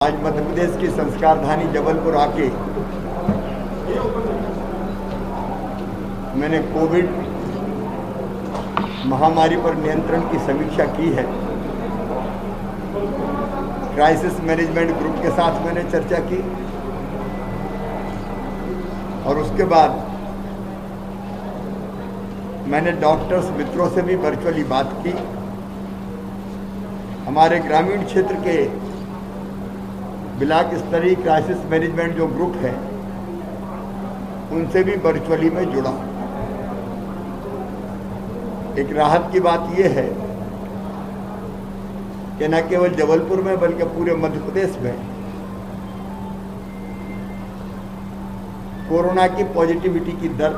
आज मध्य प्रदेश की संस्कारधानी जबलपुर आके मैंने कोविड महामारी पर नियंत्रण की समीक्षा की है। क्राइसिस मैनेजमेंट ग्रुप के साथ मैंने चर्चा की और उसके बाद मैंने डॉक्टर्स मित्रों से भी वर्चुअली बात की। हमारे ग्रामीण क्षेत्र के ब्लॉक स्तरीय क्राइसिस मैनेजमेंट जो ग्रुप है उनसे भी वर्चुअली में जुड़ा। एक राहत की बात यह है कि न केवल जबलपुर में बल्कि पूरे मध्य प्रदेश में कोरोना की पॉजिटिविटी की दर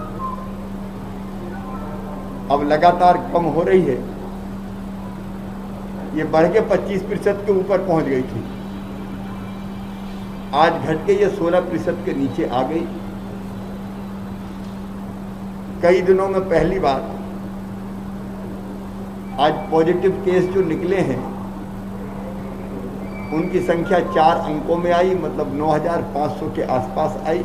अब लगातार कम हो रही है। ये बढ़ के 25% के ऊपर पहुंच गई थी, आज घट के ये 16% के नीचे आ गई। कई दिनों में पहली बार आज पॉजिटिव केस जो निकले हैं उनकी संख्या 4 अंकों में आई, मतलब 9,500 के आसपास आई।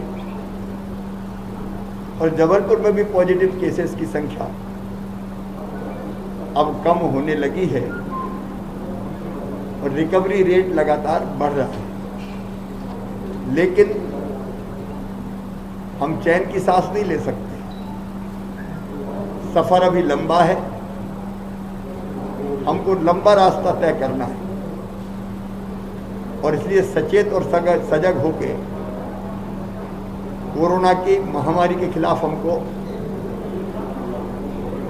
और जबलपुर में भी पॉजिटिव केसेस की संख्या अब कम होने लगी है और रिकवरी रेट लगातार बढ़ रहा है। लेकिन हम चैन की सांस नहीं ले सकते, सफर अभी लंबा है, हमको लंबा रास्ता तय करना है और इसलिए सचेत और सजग होके कोरोना की महामारी के खिलाफ हमको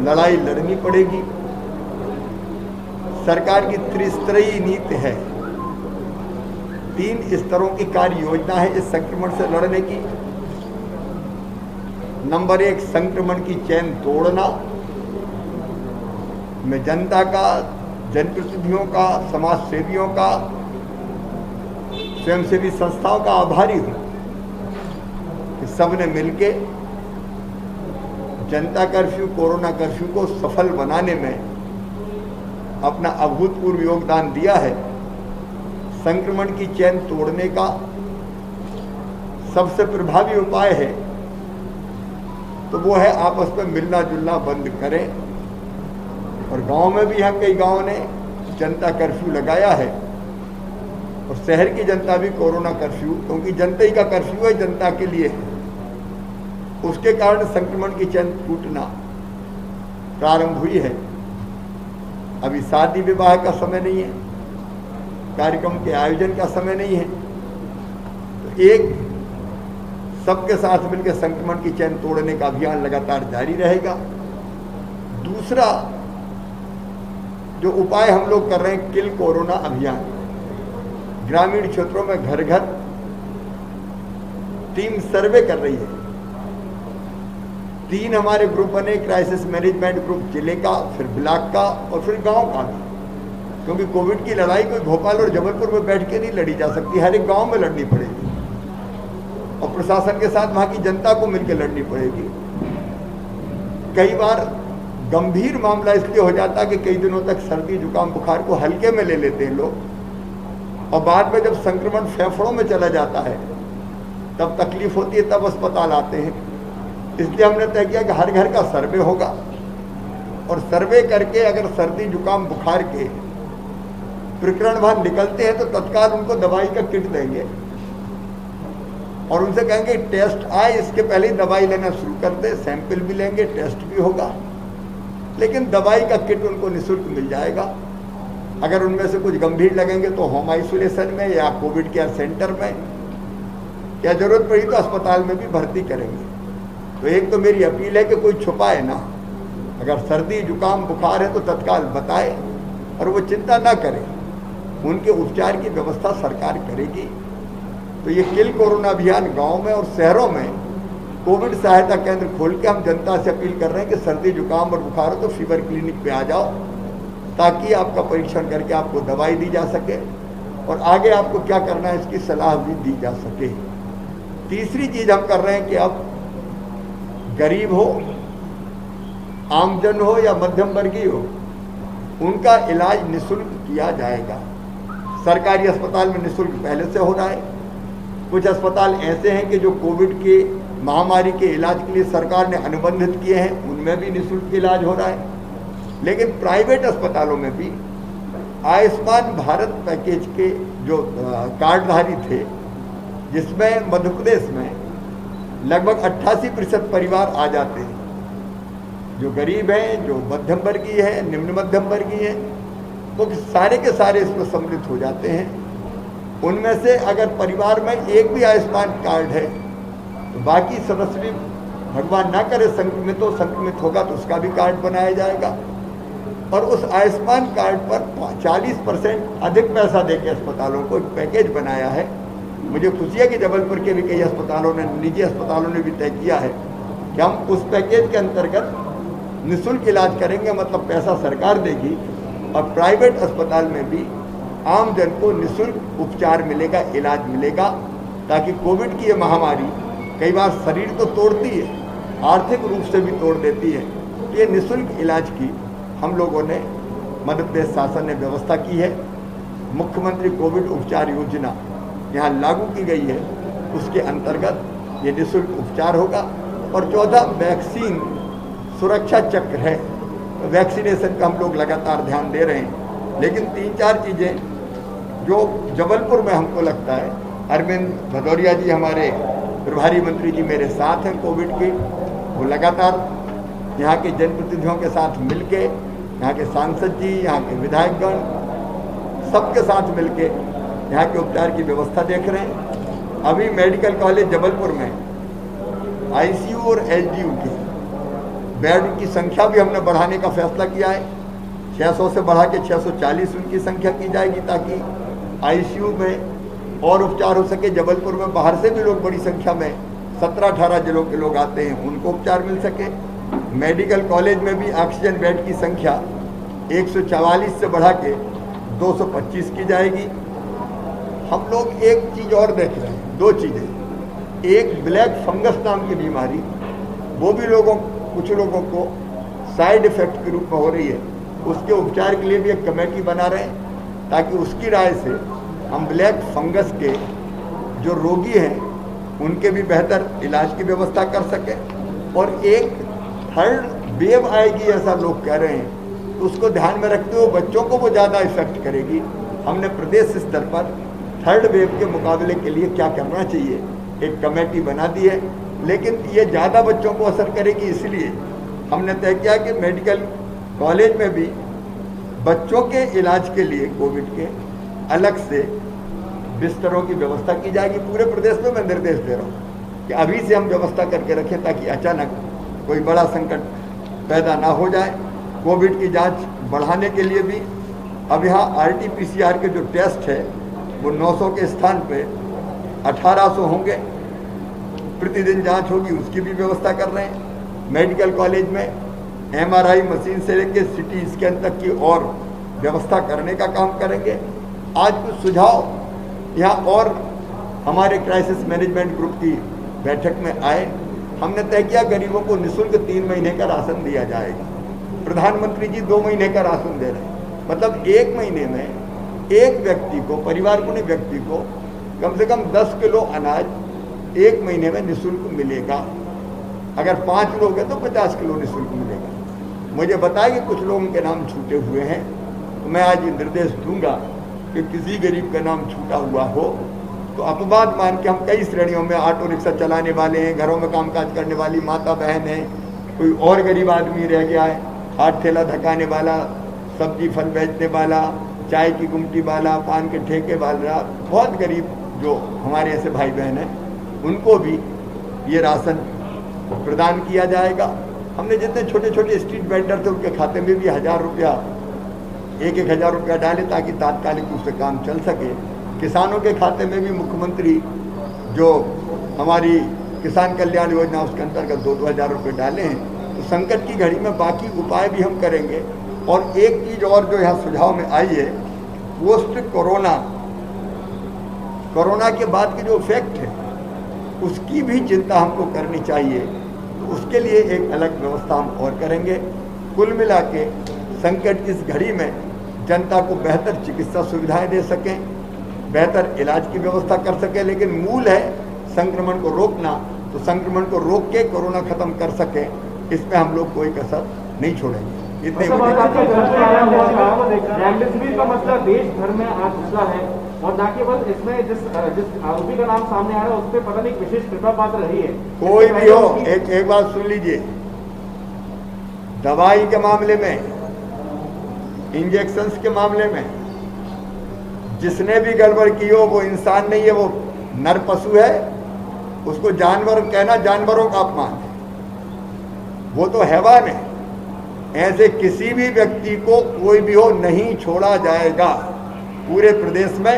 लड़ाई लड़नी पड़ेगी। सरकार की त्रिस्तरीय नीति है, 3 स्तरों की कार्य योजना है इस संक्रमण से लड़ने की। नंबर 1, संक्रमण की चेन तोड़ना। मैं जनता का, जनप्रतिनिधियों का, समाज सेवियों का, स्वयंसेवी संस्थाओं का आभारी हूं कि सबने मिलके जनता कर्फ्यू, कोरोना कर्फ्यू को सफल बनाने में अपना अभूतपूर्व योगदान दिया है। संक्रमण की चेन तोड़ने का सबसे प्रभावी उपाय है तो वो है आपस में मिलना जुलना बंद करें। और गांव में भी यहाँ कई गांवों ने जनता कर्फ्यू लगाया है और शहर की जनता भी कोरोना कर्फ्यू, क्योंकि जनता ही का कर्फ्यू है, जनता के लिए है, उसके कारण संक्रमण की चेन टूटना प्रारंभ हुई है। अभी शादी विवाह का समय नहीं है, कार्यक्रम के आयोजन का समय नहीं है, तो एक सबके साथ मिलकर संक्रमण की चेन तोड़ने का अभियान लगातार जारी रहेगा। दूसरा जो उपाय हम लोग कर रहे हैं, किल कोरोना अभियान। ग्रामीण क्षेत्रों में घर घर टीम सर्वे कर रही है। 3 हमारे ग्रुप बने, क्राइसिस मैनेजमेंट ग्रुप जिले का, फिर ब्लॉक का और फिर गांव का भी, क्योंकि कोविड की लड़ाई कोई भोपाल और जबलपुर में बैठ के नहीं लड़ी जा सकती, हर एक गांव में लड़नी पड़ेगी और प्रशासन के साथ वहां की जनता को मिलकर लड़नी पड़ेगी। कई बार गंभीर मामला इसलिए हो जाता है कि कई दिनों तक सर्दी जुकाम बुखार को हल्के में ले लेते हैं लोग और बाद में जब संक्रमण फेफड़ों में चला जाता है तब तकलीफ होती है, तब अस्पताल आते हैं। इसलिए हमने तय किया कि हर घर का सर्वे होगा और सर्वे करके अगर सर्दी जुकाम बुखार के प्रकरण वहां निकलते हैं तो तत्काल उनको दवाई का किट देंगे और उनसे कहेंगे टेस्ट आए, इसके पहले ही दवाई लेना शुरू कर दे, सैंपल भी लेंगे, टेस्ट भी होगा, लेकिन दवाई का किट उनको निःशुल्क मिल जाएगा। अगर उनमें से कुछ गंभीर लगेंगे तो होम आइसोलेशन में या कोविड केयर सेंटर में, क्या जरूरत पड़ी तो अस्पताल में भी भर्ती करेंगे। तो एक तो मेरी अपील है कि कोई छुपाए ना, अगर सर्दी जुकाम बुखार है तो तत्काल बताए और वो चिंता ना करें, उनके उपचार की व्यवस्था सरकार करेगी। तो ये किल कोरोना अभियान गांव में और शहरों में कोविड सहायता केंद्र खोल के हम जनता से अपील कर रहे हैं कि सर्दी जुकाम और बुखार हो तो फीवर क्लिनिक पे आ जाओ, ताकि आपका परीक्षण करके आपको दवाई दी जा सके और आगे आपको क्या करना है इसकी सलाह भी दी जा सके। तीसरी चीज हम कर रहे हैं कि अब गरीब हो, आमजन हो या मध्यम वर्गीय हो, उनका इलाज निःशुल्क किया जाएगा। सरकारी अस्पताल में निःशुल्क पहले से हो रहा है। कुछ अस्पताल ऐसे हैं कि जो कोविड के महामारी के इलाज के लिए सरकार ने अनुबंधित किए हैं, उनमें भी निःशुल्क इलाज हो रहा है। लेकिन प्राइवेट अस्पतालों में भी आयुष्मान भारत पैकेज के जो कार्डधारी थे, जिसमें मध्य प्रदेश में लगभग 88% परिवार आ जाते हैं, जो गरीब हैं, जो मध्यम वर्गीय है, निम्न मध्यम वर्गीय हैं, वो सारे के सारे इसमें सम्मिलित हो जाते हैं। उनमें से अगर परिवार में एक भी आयुष्मान कार्ड है तो बाकी सदस्य भी, भगवान ना करे संक्रमित होगा तो उसका भी कार्ड बनाया जाएगा। और उस आयुष्मान कार्ड पर 40% अधिक पैसा देके अस्पतालों को एक पैकेज बनाया है। मुझे खुशी है कि जबलपुर के भी कई अस्पतालों ने, निजी अस्पतालों ने भी तय किया है कि हम उस पैकेज के अंतर्गत निःशुल्क इलाज करेंगे, मतलब पैसा सरकार देगी, और प्राइवेट अस्पताल में भी आम जन को निःशुल्क उपचार मिलेगा, इलाज मिलेगा, ताकि कोविड की ये महामारी कई बार शरीर तो तोड़ती है, आर्थिक रूप से भी तोड़ देती है। ये निःशुल्क इलाज की हम लोगों ने, मध्य प्रदेश शासन ने व्यवस्था की है। मुख्यमंत्री कोविड उपचार योजना यहाँ लागू की गई है, उसके अंतर्गत ये निःशुल्क उपचार होगा। और 14 वैक्सीन सुरक्षा चक्र है, तो वैक्सीनेशन का हम लोग लगातार ध्यान दे रहे हैं। लेकिन 3-4 चीज़ें जो जबलपुर में हमको लगता है, अरविंद भदौरिया जी हमारे प्रभारी मंत्री जी मेरे साथ हैं कोविड की, वो लगातार यहाँ के जनप्रतिनिधियों के साथ मिलके, यहाँ के सांसद जी, यहाँ के विधायकगण, सबके साथ मिलके यहाँ के उपचार की व्यवस्था देख रहे हैं। अभी मेडिकल कॉलेज जबलपुर में आईसीयू और एलजीयू की बेड की संख्या भी हमने बढ़ाने का फैसला किया है। 600 से बढ़ा के 640 उनकी संख्या की जाएगी, ताकि आईसीयू में और उपचार हो सके। जबलपुर में बाहर से भी लोग बड़ी संख्या में 17-18 जिलों के लोग आते हैं, उनको उपचार मिल सके। मेडिकल कॉलेज में भी ऑक्सीजन बेड की संख्या 144 से बढ़ा के 225 की जाएगी। हम लोग एक चीज़ और देख रहे हैं, 2 चीज़ें। एक ब्लैक फंगस नाम की बीमारी, वो भी कुछ लोगों को साइड इफेक्ट के रूप में हो रही है, उसके उपचार के लिए भी एक कमेटी बना रहे हैं, ताकि उसकी राय से हम ब्लैक फंगस के जो रोगी हैं उनके भी बेहतर इलाज की व्यवस्था कर सकें। और एक थर्ड वेव आएगी ऐसा लोग कह रहे हैं, तो उसको ध्यान में रखते हुए बच्चों को वो ज़्यादा इफेक्ट करेगी। हमने प्रदेश स्तर पर थर्ड वेव के मुकाबले के लिए क्या करना चाहिए एक कमेटी बना दी है। लेकिन ये ज़्यादा बच्चों को असर करेगी, इसलिए हमने तय किया कि मेडिकल कॉलेज में भी बच्चों के इलाज के लिए कोविड के अलग से बिस्तरों की व्यवस्था की जाएगी। पूरे प्रदेश में मैं निर्देश दे रहा हूँ कि अभी से हम व्यवस्था करके रखें, ताकि अचानक कोई बड़ा संकट पैदा ना हो जाए। कोविड की जांच बढ़ाने के लिए भी अब यहाँ RT-PCR के जो टेस्ट है वो 900 के स्थान पे 1800 होंगे, प्रतिदिन जांच होगी, उसकी भी व्यवस्था कर रहे हैं। मेडिकल कॉलेज में MRI मशीन से लेकर CT स्कैन तक की और व्यवस्था करने का काम करेंगे। आज कुछ सुझाव यहाँ और हमारे क्राइसिस मैनेजमेंट ग्रुप की बैठक में आए। हमने तय किया गरीबों को निःशुल्क 3 महीने का राशन दिया जाएगा। प्रधानमंत्री जी 2 महीने का राशन दे रहे हैं, मतलब 1 महीने में एक व्यक्ति को, परिवार को नहीं, व्यक्ति को कम से कम 10 किलो अनाज 1 महीने में निःशुल्क मिलेगा। अगर 5 लोग हैं तो 50 किलो निःशुल्क मिलेगा। मुझे बताया कि कुछ लोगों के नाम छूटे हुए हैं, तो मैं आज निर्देश दूंगा कि किसी गरीब का नाम छूटा हुआ हो तो अपवाद मान के, हम कई श्रेणियों में, ऑटो रिक्शा चलाने वाले हैं, घरों में कामकाज करने वाली माता बहन है, कोई और गरीब आदमी रह गया है, हाथ ठेला धकाने वाला, सब्जी फल बेचने वाला, चाय की गुमटी वाला, पान के ठेके वाला, बहुत गरीब जो हमारे ऐसे भाई बहन हैं, उनको भी ये राशन प्रदान किया जाएगा। हमने जितने छोटे छोटे स्ट्रीट वेंडर थे उनके खाते में भी 1000 रुपया, 1-1000 रुपया डाले, ताकि तात्कालिक रूप से काम चल सके। किसानों के खाते में भी मुख्यमंत्री जो हमारी किसान कल्याण योजना उसके अंतर्गत 2-2 हज़ार रुपये डाले हैं। तो संकट की घड़ी में बाकी उपाय भी हम करेंगे। और एक चीज़ और जो यहाँ सुझाव में आई है, पोस्ट कोरोना के बाद के जो इफेक्ट है उसकी भी चिंता हमको करनी चाहिए। तो उसके लिए एक अलग व्यवस्था हम और करेंगे। कुल मिला के संकट की इस घड़ी में जनता को बेहतर चिकित्सा सुविधाएं दे सकें, बेहतर इलाज की व्यवस्था कर सके। लेकिन मूल है संक्रमण को रोकना, तो संक्रमण को रोक के कोरोना खत्म कर सके, इसमें हम लोग कोई कसर नहीं छोड़ेंगे। इतने रेमडेसिविर का मसला देश भर में आज घुसा है और ना केवल इसमें जिस आरोपी का नाम सामने आ रहा है उस पर पता नहीं विशेष कृपा पात्र रही है। कोई भी हो, एक बात सुन लीजिए, दवाई के मामले में, इंजेक्शंस के मामले में जिसने भी गड़बड़ की हो वो इंसान नहीं है, वो नर पशु है। उसको जानवर कहना जानवरों का अपमान है, वो तो हैवान है। ऐसे किसी भी व्यक्ति को कोई भी हो नहीं छोड़ा जाएगा। पूरे प्रदेश में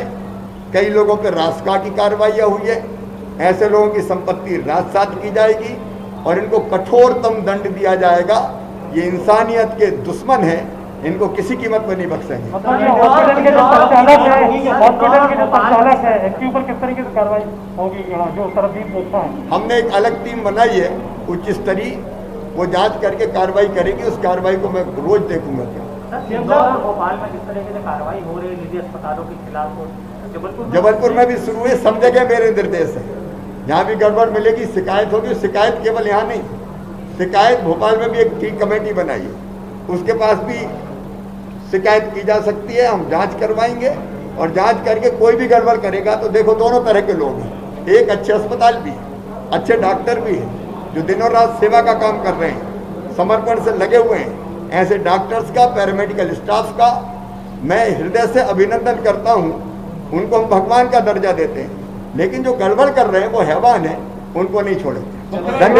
कई लोगों पर रासका की कार्रवाइयाँ हुई है, ऐसे लोगों की संपत्ति राजसात की जाएगी और इनको कठोरतम दंड दिया जाएगा। ये इंसानियत के दुश्मन हैं, इनको किसी कीमत पर नहीं बख्शेंगे। हॉस्पिटल के जो संचालक है इसके ऊपर किस तरीके से कार्रवाई होगी, जो सरबजीत बोलता है? हमने एक अलग टीम बनाई है उच्च स्तरीय, वो जांच करके कार्रवाई करेगी। उस कार्रवाई को मैं रोज देखूंगा। क्या भोपाल में किस तरीके से कार्रवाई हो रही है निजी अस्पतालों के खिलाफ? जबलपुर में भी शुरू है, सब जगह मेरे निर्देश है। जहाँ भी गड़बड़ मिलेगी शिकायत होगी। शिकायत केवल यहाँ नहीं, शिकायत भोपाल में भी एक ठीक कमेटी बनाई है, उसके पास भी शिकायत की जा सकती है। हम जांच करवाएंगे और जांच करके कोई भी गड़बड़ करेगा तो देखो दोनों तरह के लोग हैं। एक अच्छे अस्पताल भी है, अच्छे डॉक्टर भी हैं जो दिनों रात सेवा का काम कर रहे हैं, समर्पण से लगे हुए हैं। ऐसे डॉक्टर्स का, पैरामेडिकल स्टाफ का मैं हृदय से अभिनंदन करता हूँ। उनको हम भगवान का दर्जा देते हैं, लेकिन जो गड़बड़ कर रहे हैं वो हैवान है, उनको नहीं छोड़ेंगे। धन्यवाद।